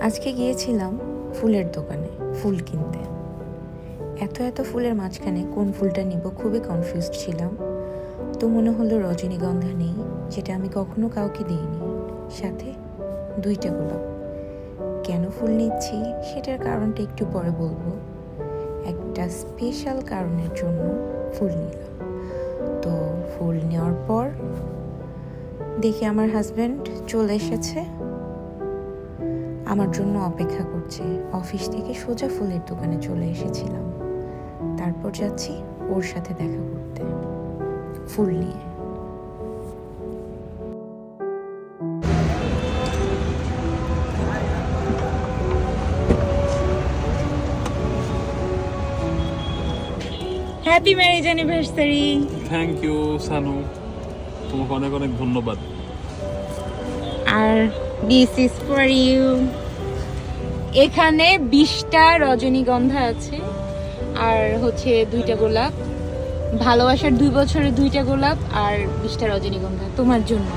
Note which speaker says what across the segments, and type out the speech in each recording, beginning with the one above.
Speaker 1: আজকে গিয়েছিলাম ফুলের দোকানে ফুল কিনতে। এত ফুলের মাঝখানে কোন ফুলটা নিব খুবই কনফিউজড ছিলাম। তো মনে হলো রজনীগন্ধা নেই, যেটা আমি কখনো কাউকে দিইনি, সাথে 2টা গোলাপ। কেন ফুল নিচ্ছি সেটার কারণটা একটু পরে বলবো। একটা স্পেশাল কারণের জন্য ফুল নিলাম। তো ফুল নেওয়ার পর দেখি আমার হাজব্যান্ড চলে এসেছে, আমার জন্য অপেক্ষা করছে। অফিস থেকে সোজা ফুলের দোকানে চলে এসেছিলাম, তারপর যাচ্ছি ওর সাথে দেখা করতে ফুল নিয়ে।
Speaker 2: Happy marriage anniversary.
Speaker 3: Thank you Sanu, তোমাকে অনেক অনেক ধন্যবাদ।
Speaker 2: আর দিস ইজ ফর ইউ। এখানে 20টা রজনীগন্ধা আছে আর হচ্ছে 2টা গোলাপ। ভালোবাসার 2 বছরের 2টা গোলাপ আর 20টা রজনীগন্ধা তোমার জন্য।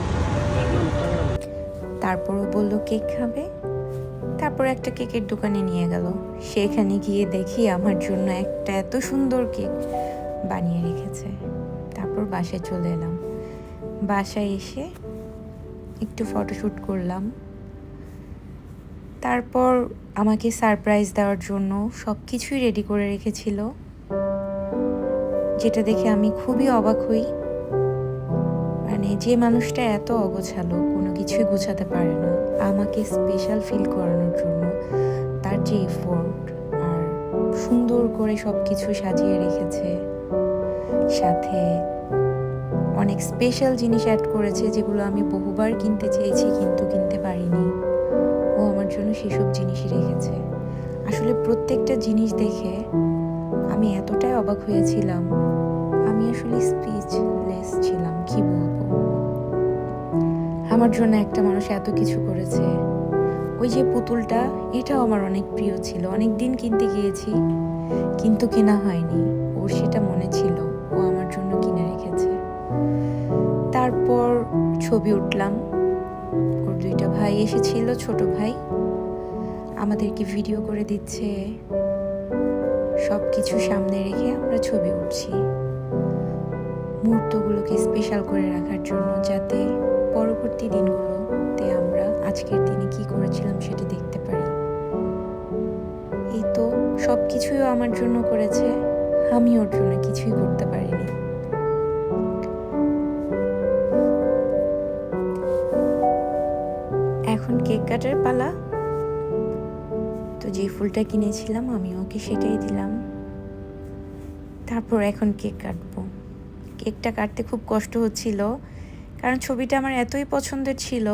Speaker 1: তারপরও বললো কেক খাবে, তারপর একটা কেকের দোকানে নিয়ে গেল। সেখানে গিয়ে দেখি আমার জন্য একটা এত সুন্দর কেক বানিয়ে রেখেছে। তারপর বাসায় চলে এলাম। বাসায় এসে একটু ফটোশ্যুট করলাম। তারপর আমাকে সারপ্রাইজ দেওয়ার জন্য সব কিছুই রেডি করে রেখেছিল, যেটা দেখে আমি খুবই অবাক হই। মানে যে মানুষটা এত অগোছালো, কোনো কিছুই গুছাতে পারে না, আমাকে স্পেশাল ফিল করানোর জন্য তার যে এফোর্ট আর সুন্দর করে সব কিছু সাজিয়ে রেখেছে, সাথে অনেক স্পেশাল জিনিস অ্যাড করেছে যেগুলো আমি বহুবার কিনতে চেয়েছি কিন্তু কিনতে পারিনি। ও আমার জন্য সেসব জিনিসই রেখেছে। আসলে প্রত্যেকটা জিনিস দেখে আমি এতটাই অবাক হয়েছিলাম, আমি আসলে স্পিচলেস ছিলাম, কি বলবো। আমার জন্য একটা মানুষ এত কিছু করেছে। ওই যে পুতুলটা, এটাও আমার অনেক প্রিয় ছিল, অনেক দিন কিনতে গিয়েছি কিন্তু কেনা হয়নি। ওর সেটা মনে ছিল, ও আমার জন্য কিনে রেখেছে। তারপর ছবি উঠলাম। ওর 2টা ভাই এসেছিল, ছোট ভাই আমাদেরকে ভিডিও করে দিচ্ছে। সব কিছু সামনে রেখে আমরা ছবি উঠছি, মুহূর্তগুলোকে স্পেশাল করে রাখার জন্য, যাতে পরবর্তী দিনগুলোতে আমরা আজকের দিনে কি করেছিলাম সেটা দেখতে পারি। এই তো সব কিছুই আমার জন্য করেছে, আমি ওর জন্য কিছুই করতে পারিনি। এখন কেক কাটার পালা। তো যে ফুলটা কিনেছিলাম আমি ওকে সেটাই দিলাম। তারপর এখন কেক কাটবো। কেকটা কাটতে খুব কষ্ট হচ্ছিল, কারণ ছবিটা আমার এতই পছন্দের ছিল,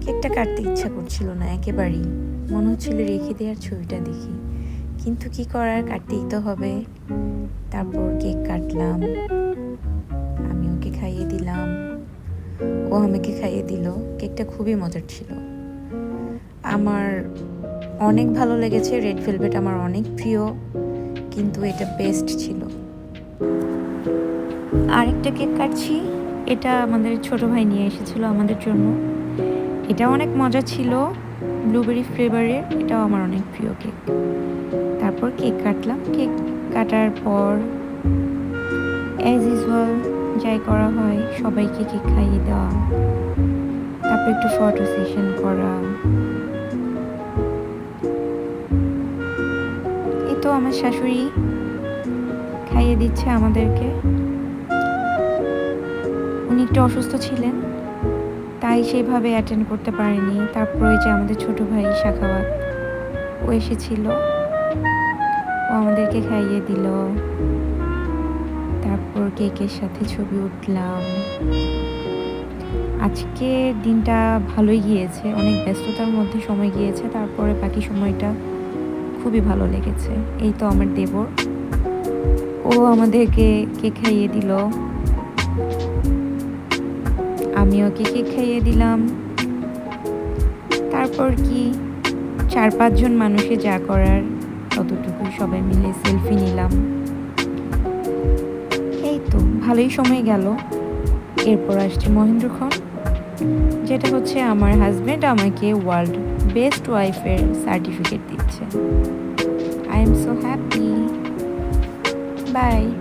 Speaker 1: কেকটা কাটতে ইচ্ছা করছিল না একেবারেই। মনে হচ্ছিল রেখে দেওয়ার ছবিটা দেখি, কিন্তু কি করার, কাটতেই তো হবে। তারপর কেক কাটলাম, আমি ওকে খাইয়ে দিলাম, ও আমাকে খাইয়ে দিল। কেকটা খুবই মজার ছিল, আমার অনেক ভালো লেগেছে। রেড ভেলভেট আমার অনেক প্রিয়, কিন্তু এটা বেস্ট ছিল। আরেকটা কেক কাটছি, এটা আমাদের ছোট ভাই নিয়ে এসেছিল আমাদের জন্য। এটা অনেক মজা ছিল, ব্লুবেরি ফ্লেভারের, এটাও আমার অনেক প্রিয় কেক। তারপর কেক কাটলাম। কেক কাটার পর অ্যাজ ইউজুয়াল যাই করা হয়, সবাইকে কেক খাইয়ে দেওয়া, তারপর একটু ফটো সেশন করা। এই তো আমার শাশুড়ি খাইয়ে দিচ্ছে আমাদেরকে। উনি একটু অসুস্থ ছিলেন, তাই সেইভাবে অ্যাটেন্ড করতে পারেনি। তারপর ওই যে আমাদের ছোট ভাই সাখাওয়াত, ও এসেছিল, ও আমাদেরকে খাইয়ে দিল। তারপর কেকের সাথে ছবি উঠলাম। আজকের দিনটা ভালোই গিয়েছে, অনেক ব্যস্ততার মধ্যে সময় গিয়েছে, তারপরে বাকি সময়টা খুবই ভালো লেগেছে। এই তো আমার দেবর, ও আমাদেরকে কেক খাইয়ে দিল, আমিও কেক খাইয়ে দিলাম। তারপর কি 4-5 জন মানুষে যা করার ততটুকু সবাই মিলে সেলফি নিলাম। এই তো ভালোই সময় গেল। এরপর আসছে মহেন্দ্রক্ষণ, যেটা হচ্ছে আমার হাজব্যান্ড আমাকে ওয়ার্ল্ড বেস্ট ওয়াইফের সার্টিফিকেট দিচ্ছে। I am so happy. By.